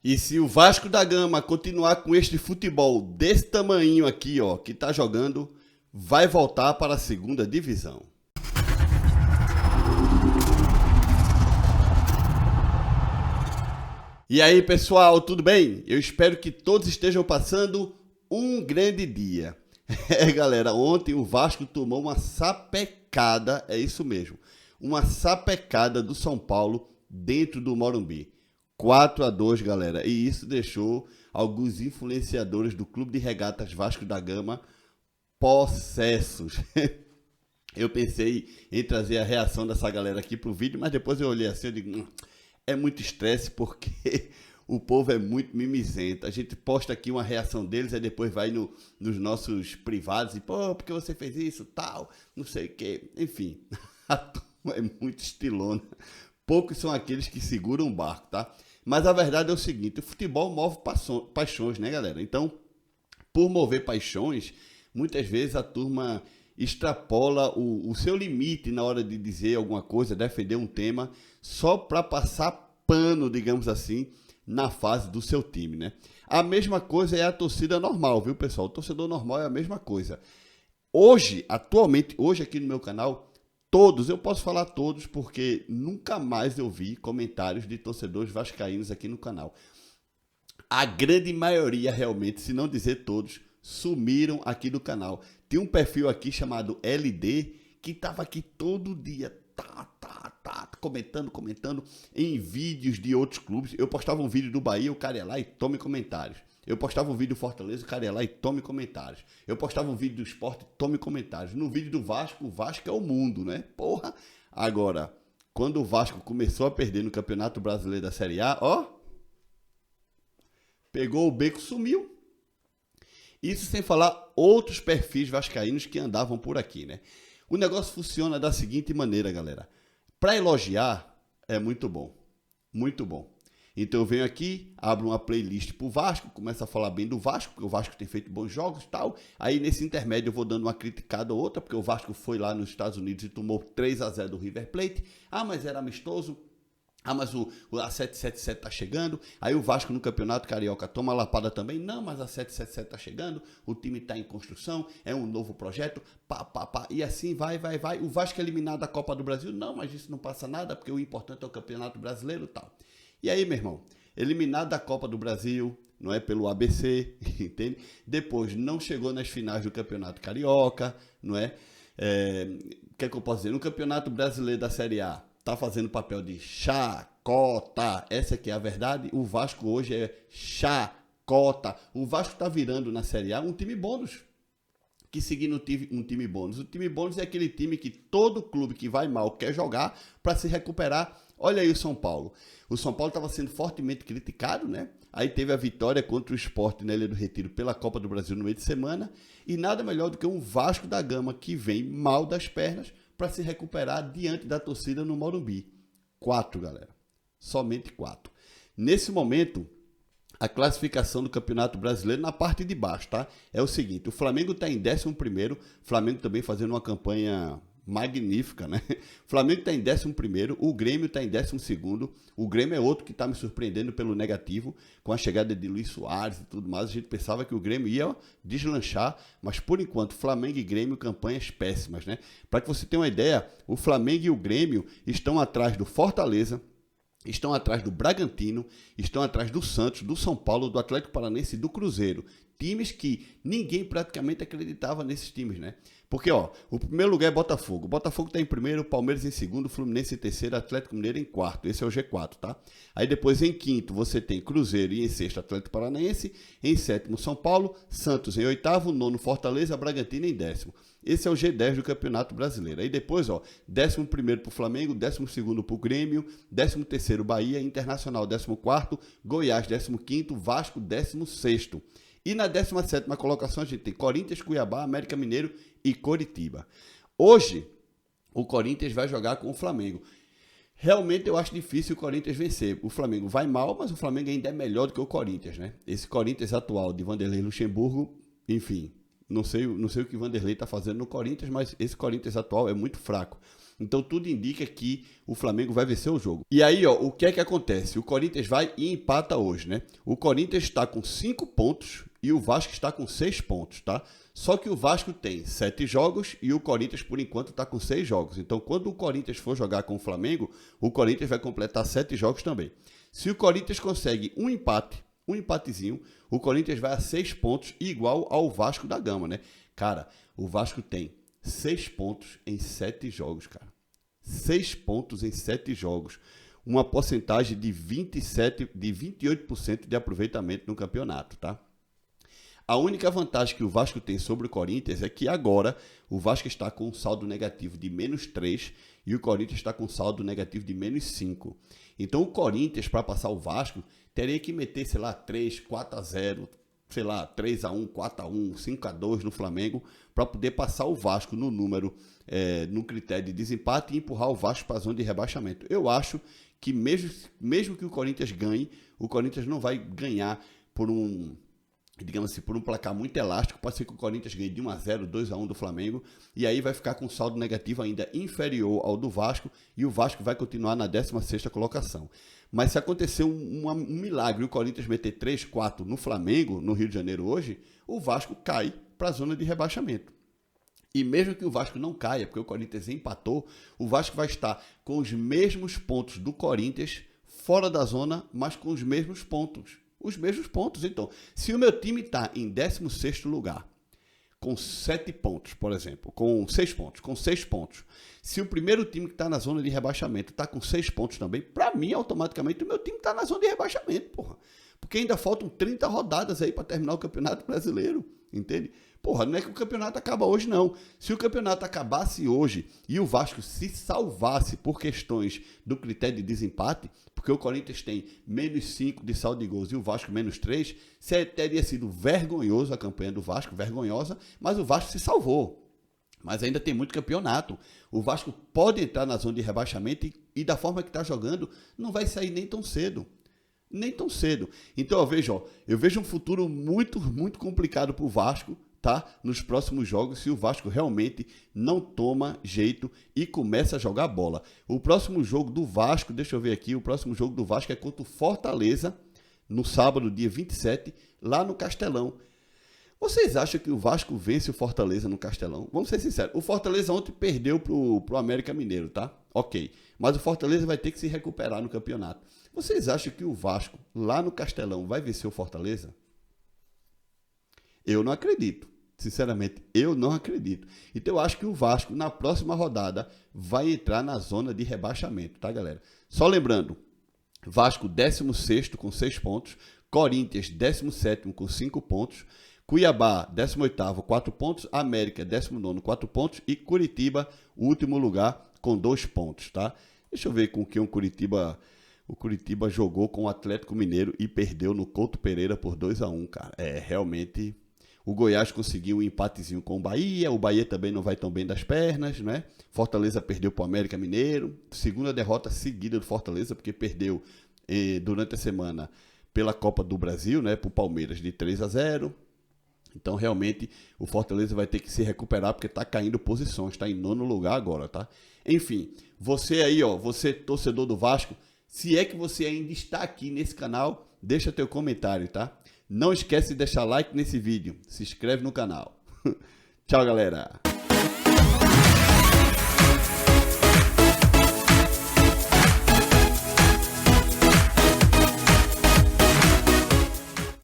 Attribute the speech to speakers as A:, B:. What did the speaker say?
A: E se o Vasco da Gama continuar com este futebol desse tamanho aqui, ó, que tá jogando, vai voltar para a segunda divisão. E aí, pessoal, tudo bem? Eu espero que todos estejam passando um grande dia. É, galera, ontem o Vasco tomou uma sapecada, é isso mesmo, uma sapecada do São Paulo dentro do Morumbi. 4-2, galera, e isso deixou alguns influenciadores do Clube de Regatas Vasco da Gama possessos. Eu pensei em trazer a reação dessa galera aqui pro vídeo, mas depois eu olhei assim e digo, é muito estresse porque o povo é muito mimizento. A gente posta aqui uma reação deles, aí depois vai nos nossos privados e, pô, porque você fez isso, tal, não sei o quê. Enfim, a turma é muito estilona. Poucos são aqueles que seguram o barco, tá? Mas a verdade é o seguinte, o futebol move paixões, né, galera? Então, por mover paixões, muitas vezes a turma extrapola o seu limite na hora de dizer alguma coisa, defender um tema, só para passar pano, digamos assim, na fase do seu time, né? A mesma coisa é a torcida normal, viu, pessoal? O torcedor normal é a mesma coisa. Hoje, atualmente, hoje aqui no meu canal, todos, eu posso falar todos, porque nunca mais eu vi comentários de torcedores vascaínos aqui no canal. A grande maioria, realmente, se não dizer todos, sumiram aqui do canal. Tem um perfil aqui chamado LD, que estava aqui todo dia, comentando em vídeos de outros clubes. Eu postava um vídeo do Bahia, o cara ia lá e tome comentários. Eu postava um vídeo do Fortaleza, o cara ia lá e tome comentários. Eu postava um vídeo do Sport, tome comentários. No vídeo do Vasco, o Vasco é o mundo, né? Porra! Agora, quando o Vasco começou a perder no Campeonato Brasileiro da Série A, ó, pegou o beco, sumiu. Isso sem falar outros perfis vascaínos que andavam por aqui, né? O negócio funciona da seguinte maneira, galera. Para elogiar, é muito bom. Muito bom. Então eu venho aqui, abro uma playlist pro Vasco, começo a falar bem do Vasco, porque o Vasco tem feito bons jogos e tal. Aí nesse intermédio eu vou dando uma criticada ou outra, porque o Vasco foi lá nos Estados Unidos e tomou 3-0 do River Plate. Ah, mas era amistoso. Ah, mas a 777 tá chegando. Aí o Vasco no Campeonato Carioca toma lapada também. Não, mas a 777 tá chegando. O time tá em construção. É um novo projeto. E assim vai. O Vasco é eliminado da Copa do Brasil. Não, mas isso não passa nada, porque o importante é o Campeonato Brasileiro e tal. E aí, meu irmão? Eliminado da Copa do Brasil, não é, pelo ABC, entende? Depois não chegou nas finais do Campeonato Carioca, não é? O que é que eu posso dizer? No Campeonato Brasileiro da Série A, tá fazendo papel de chacota. Essa aqui é a verdade. O Vasco hoje é chacota. O Vasco tá virando na Série A um time bônus. Que seguindo um time bônus. O time bônus é aquele time que todo clube que vai mal quer jogar para se recuperar. Olha aí o São Paulo. O São Paulo estava sendo fortemente criticado, né? Aí teve a vitória contra o Sport na Ilha do Retiro pela Copa do Brasil no meio de semana. E nada melhor do que um Vasco da Gama que vem mal das pernas para se recuperar diante da torcida no Morumbi. 4, galera. Somente 4. Nesse momento, a classificação do Campeonato Brasileiro na parte de baixo, tá? É o seguinte, o Flamengo está em 11º, Flamengo também fazendo uma campanha magnífica, né? O Flamengo está em 11º, o Grêmio está em 12º, o Grêmio é outro que está me surpreendendo pelo negativo, com a chegada de Luis Soares e tudo mais, a gente pensava que o Grêmio ia deslanchar, mas por enquanto Flamengo e Grêmio campanhas péssimas, né? Para que você tenha uma ideia, o Flamengo e o Grêmio estão atrás do Fortaleza, estão atrás do Bragantino, estão atrás do Santos, do São Paulo, do Atlético Paranaense e do Cruzeiro. Times que ninguém praticamente acreditava nesses times, né? Porque, ó, o primeiro lugar é Botafogo. Botafogo está em primeiro, Palmeiras em segundo, Fluminense em terceiro, Atlético Mineiro em quarto. Esse é o G4, tá? Aí depois em quinto você tem Cruzeiro e em sexto Atlético Paranaense, em sétimo São Paulo, Santos em oitavo, nono Fortaleza, Bragantino em décimo. Esse é o G10 do Campeonato Brasileiro. Aí depois, ó, 11º para o Flamengo, 12º para o Grêmio, 13º Bahia, Internacional 14º, Goiás 15º, Vasco 16º. E na 17ª colocação a gente tem Corinthians, Cuiabá, América Mineiro e Coritiba. Hoje, o Corinthians vai jogar com o Flamengo. Realmente eu acho difícil o Corinthians vencer. O Flamengo vai mal, mas o Flamengo ainda é melhor do que o Corinthians, né? Esse Corinthians atual de Vanderlei Luxemburgo, enfim, não sei o que Vanderlei está fazendo no Corinthians, mas esse Corinthians atual é muito fraco. Então tudo indica que o Flamengo vai vencer o jogo. E aí, ó, o que é que acontece? O Corinthians vai e empata hoje, né? O Corinthians está com 5 pontos e o Vasco está com 6 pontos, tá? Só que o Vasco tem 7 jogos e o Corinthians, por enquanto, está com 6 jogos. Então, quando o Corinthians for jogar com o Flamengo, o Corinthians vai completar 7 jogos também. Se o Corinthians consegue um empatezinho, o Corinthians vai a 6 pontos, igual ao Vasco da Gama, né? Cara, o Vasco tem 6 pontos em 7 jogos, cara. 6 pontos em 7 jogos. Uma porcentagem de 28% de aproveitamento no campeonato, tá? A única vantagem que o Vasco tem sobre o Corinthians é que agora o Vasco está com um saldo negativo de -3 e o Corinthians está com um saldo negativo de -5. Então o Corinthians, para passar o Vasco, teria que meter, sei lá, 3, 4-0, sei lá, 3-1, 4-1, 5-2 no Flamengo, para poder passar o Vasco no número, no critério de desempate e empurrar o Vasco para a zona de rebaixamento. Eu acho que mesmo que o Corinthians ganhe, o Corinthians não vai ganhar por digamos assim, por um placar muito elástico. Pode ser que o Corinthians ganhe de 1-0, 2-1 do Flamengo, e aí vai ficar com um saldo negativo ainda inferior ao do Vasco, e o Vasco vai continuar na 16ª colocação. Mas se acontecer um milagre e o Corinthians meter 3, 4 no Flamengo, no Rio de Janeiro hoje, o Vasco cai para a zona de rebaixamento. E mesmo que o Vasco não caia, porque o Corinthians empatou, o Vasco vai estar com os mesmos pontos do Corinthians, fora da zona, mas com os mesmos pontos. Os mesmos pontos. Então, se o meu time está em 16º lugar, com 7 pontos, por exemplo, com 6 pontos, se o primeiro time que está na zona de rebaixamento está com 6 pontos também, para mim, automaticamente, o meu time está na zona de rebaixamento, porra. Porque ainda faltam 30 rodadas aí para terminar o Campeonato Brasileiro, entende? Porra, não é que o campeonato acaba hoje, não. Se o campeonato acabasse hoje e o Vasco se salvasse por questões do critério de desempate, porque o Corinthians tem -5 de saldo de gols e o Vasco -3, teria sido vergonhoso a campanha do Vasco, vergonhosa, mas o Vasco se salvou. Mas ainda tem muito campeonato. O Vasco pode entrar na zona de rebaixamento e da forma que está jogando, não vai sair nem tão cedo. Nem tão cedo. Então, eu vejo um futuro muito, muito complicado para o Vasco, tá? Nos próximos jogos, se o Vasco realmente não toma jeito e começa a jogar bola. O próximo jogo do Vasco, deixa eu ver aqui, o próximo jogo do Vasco é contra o Fortaleza, no sábado, dia 27, lá no Castelão. Vocês acham que o Vasco vence o Fortaleza no Castelão? Vamos ser sinceros, o Fortaleza ontem perdeu pro América Mineiro, tá? Ok, mas o Fortaleza vai ter que se recuperar no campeonato. Vocês acham que o Vasco, lá no Castelão, vai vencer o Fortaleza? Eu não acredito. Sinceramente, eu não acredito. Então, eu acho que o Vasco, na próxima rodada, vai entrar na zona de rebaixamento, tá, galera? Só lembrando, Vasco 16º com 6 pontos, Corinthians 17º com 5 pontos, Cuiabá 18º, 4 pontos, América 19º, 4 pontos e Curitiba, último lugar, com 2 pontos, tá? Deixa eu ver com que o Curitiba jogou com o Atlético Mineiro e perdeu no Couto Pereira por 2-1, cara. Realmente, o Goiás conseguiu um empatezinho com o Bahia também não vai tão bem das pernas, né? Fortaleza perdeu para o América Mineiro, segunda derrota seguida do Fortaleza, porque perdeu durante a semana pela Copa do Brasil, né? Para o Palmeiras de 3-0. Então, realmente, o Fortaleza vai ter que se recuperar, porque está caindo posições, está em 9º lugar agora, tá? Enfim, você aí, ó, você torcedor do Vasco, se é que você ainda está aqui nesse canal, deixa teu comentário, tá? Não esquece de deixar like nesse vídeo, se inscreve no canal. Tchau, galera!